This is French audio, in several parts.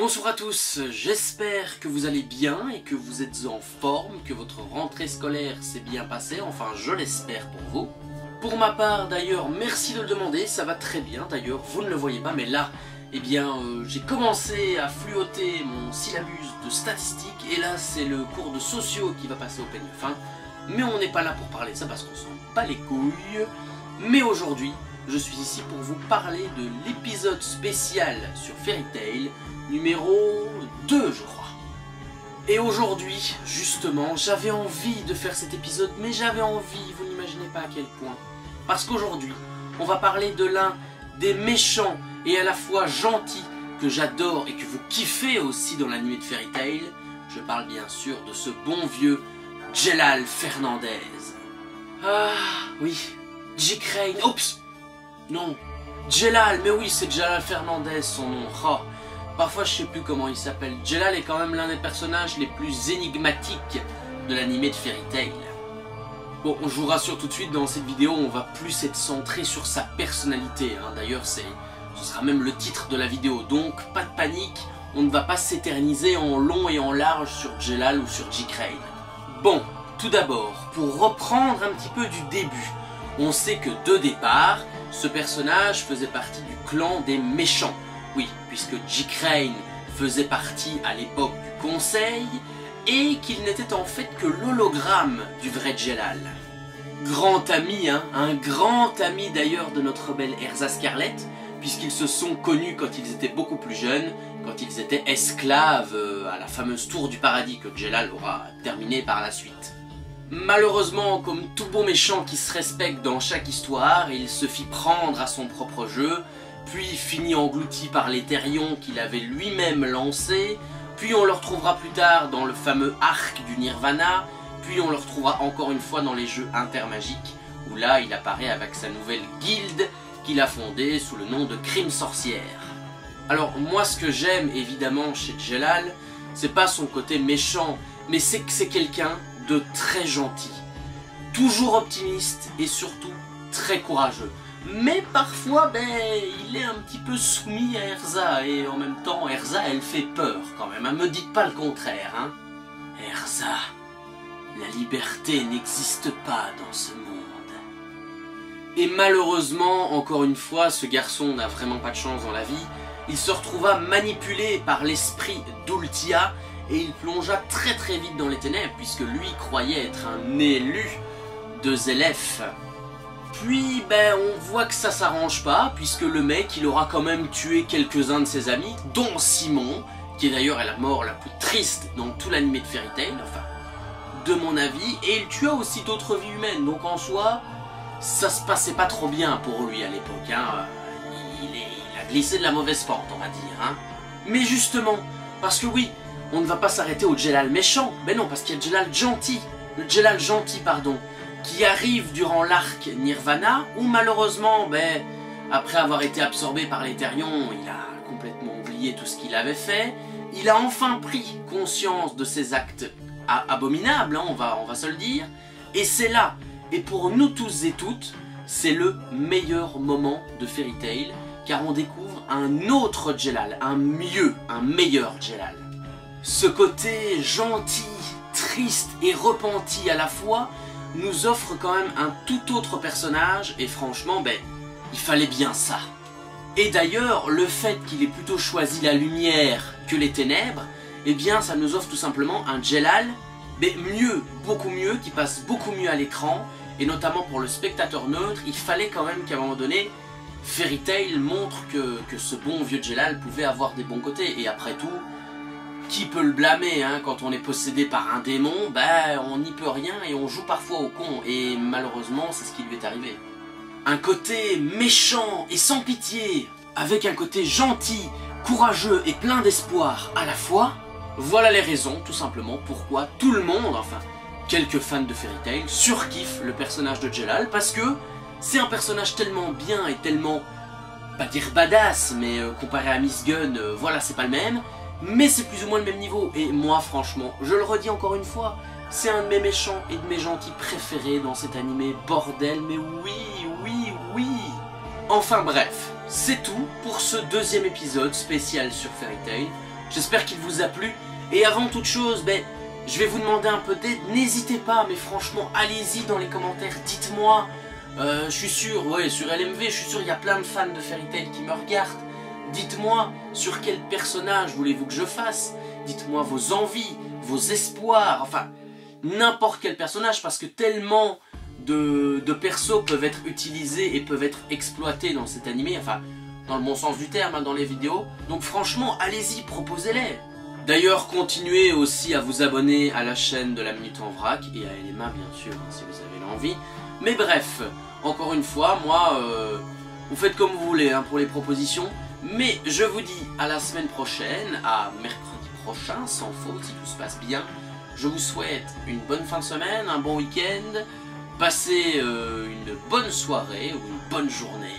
Bonsoir à tous, j'espère que vous allez bien et que vous êtes en forme, que votre rentrée scolaire s'est bien passée, enfin je l'espère pour vous. Pour ma part d'ailleurs, merci de le demander, ça va très bien d'ailleurs, vous ne le voyez pas mais là, eh bien j'ai commencé à fluoter mon syllabus de statistiques et là c'est le cours de sociaux qui va passer au peigne fin. Mais on n'est pas là pour parler de ça parce qu'on s'en bat les couilles. Mais aujourd'hui, je suis ici pour vous parler de l'épisode spécial sur Fairy Tail, numéro 2 je crois. Et aujourd'hui, justement, j'avais envie de faire cet épisode, mais j'avais envie, vous n'imaginez pas à quel point. Parce qu'aujourd'hui, on va parler de l'un des méchants et à la fois gentils que j'adore et que vous kiffez aussi dans l'anime de Fairy Tail. Je parle bien sûr de ce bon vieux Jelal Fernandez. Ah oui, J-Crane, oups. Non, Jelal, mais oui, c'est Jelal Fernandez son nom. Oh, parfois je sais plus comment il s'appelle. Jelal est quand même l'un des personnages les plus énigmatiques de l'animé de Fairy Tail. Bon, je vous rassure tout de suite, dans cette vidéo, on va plus être centré sur sa personnalité. Hein. D'ailleurs, ce sera même le titre de la vidéo. Donc, pas de panique, on ne va pas s'éterniser en long et en large sur Jelal ou sur J-Crane. Bon, tout d'abord, pour reprendre un petit peu du début, on sait que de départ, ce personnage faisait partie du clan des méchants. Oui, puisque J-Crane faisait partie à l'époque du Conseil, et qu'il n'était en fait que l'hologramme du vrai Jelal. Grand ami, hein, un grand ami d'ailleurs de notre belle Erza Scarlet, puisqu'ils se sont connus quand ils étaient beaucoup plus jeunes, quand ils étaient esclaves à la fameuse tour du paradis que Jelal aura terminé par la suite. Malheureusement, comme tout bon méchant qui se respecte dans chaque histoire, il se fit prendre à son propre jeu, puis finit englouti par les Therions qu'il avait lui-même lancés, puis on le retrouvera plus tard dans le fameux arc du Nirvana, puis on le retrouvera encore une fois dans les jeux intermagiques, où là il apparaît avec sa nouvelle guilde qu'il a fondée sous le nom de Crime Sorcière. Alors moi ce que j'aime évidemment chez Jelal, c'est pas son côté méchant, mais c'est que c'est quelqu'un de très gentil, toujours optimiste et surtout très courageux. Mais parfois, il est un petit peu soumis à Erza, et en même temps, Erza, elle fait peur quand même, hein. Me dites pas le contraire, hein. Erza, la liberté n'existe pas dans ce monde. Et malheureusement, encore une fois, ce garçon n'a vraiment pas de chance dans la vie. Il se retrouva manipulé par l'esprit d'Ultia, et il plongea très très vite dans les ténèbres, puisque lui croyait être un élu de Zélef. Puis, on voit que ça s'arrange pas, puisque le mec, il aura quand même tué quelques-uns de ses amis, dont Simon, qui est d'ailleurs la mort la plus triste dans tout l'animé de Fairy Tail, enfin, de mon avis, et il tua aussi d'autres vies humaines, donc en soi, ça se passait pas trop bien pour lui à l'époque, hein. Il a glissé de la mauvaise pente, on va dire, hein. Mais justement, parce que oui, on ne va pas s'arrêter au Jelal méchant, mais non, parce qu'il y a Jelal gentil, le Jelal gentil, pardon, qui arrive durant l'arc Nirvana, où malheureusement, après avoir été absorbé par les Therions, il a complètement oublié tout ce qu'il avait fait. Il a enfin pris conscience de ses actes abominables, hein, on va se le dire. Et c'est là, et pour nous tous et toutes, c'est le meilleur moment de Fairy Tail, car on découvre un autre Jelal, un meilleur Jelal. Ce côté gentil, triste et repenti à la fois, nous offre quand même un tout autre personnage, et franchement, il fallait bien ça. Et d'ailleurs, le fait qu'il ait plutôt choisi la lumière que les ténèbres, eh bien ça nous offre tout simplement un Jelal, mieux, beaucoup mieux, qui passe beaucoup mieux à l'écran, et notamment pour le spectateur neutre, il fallait quand même qu'à un moment donné, Fairy Tail montre que ce bon vieux Jelal pouvait avoir des bons côtés, et après tout, qui peut le blâmer, hein, quand on est possédé par un démon, on n'y peut rien et on joue parfois au con, et malheureusement c'est ce qui lui est arrivé. Un côté méchant et sans pitié, avec un côté gentil, courageux et plein d'espoir à la fois, voilà les raisons tout simplement pourquoi tout le monde, enfin quelques fans de Fairy Tail, surkiffent le personnage de Jelal, parce que c'est un personnage tellement bien et tellement, pas dire badass, mais comparé à Miss Gun, voilà c'est pas le même, mais c'est plus ou moins le même niveau, et moi franchement, je le redis encore une fois, c'est un de mes méchants et de mes gentils préférés dans cet animé, bordel, mais oui. Enfin bref, c'est tout pour ce deuxième épisode spécial sur Fairy Tail. J'espère qu'il vous a plu. Et avant toute chose, je vais vous demander un peu d'aide. N'hésitez pas, mais franchement, allez-y dans les commentaires. Dites-moi, je suis sûr, ouais, sur LMV, je suis sûr il y a plein de fans de Fairy Tail qui me regardent. Dites-moi sur quel personnage voulez-vous que je fasse. Dites-moi vos envies, vos espoirs, enfin, n'importe quel personnage, parce que tellement de persos peuvent être utilisés et peuvent être exploités dans cet animé, enfin, dans le bon sens du terme, hein, dans les vidéos. Donc franchement, allez-y, proposez-les. D'ailleurs, continuez aussi à vous abonner à la chaîne de la Minute en Vrac, et à LMA bien sûr, hein, si vous avez l'envie. Mais bref, encore une fois, moi, vous faites comme vous voulez hein, pour les propositions. Mais je vous dis à la semaine prochaine, à mercredi prochain, sans faute, si tout se passe bien. Je vous souhaite une bonne fin de semaine, un bon week-end. Passez une bonne soirée ou une bonne journée.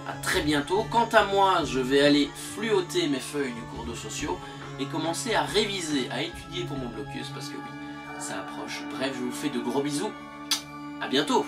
À très bientôt. Quant à moi, je vais aller fluoter mes feuilles du cours de sociaux et commencer à réviser, à étudier pour mon blocus parce que oui, ça approche. Bref, je vous fais de gros bisous. À bientôt.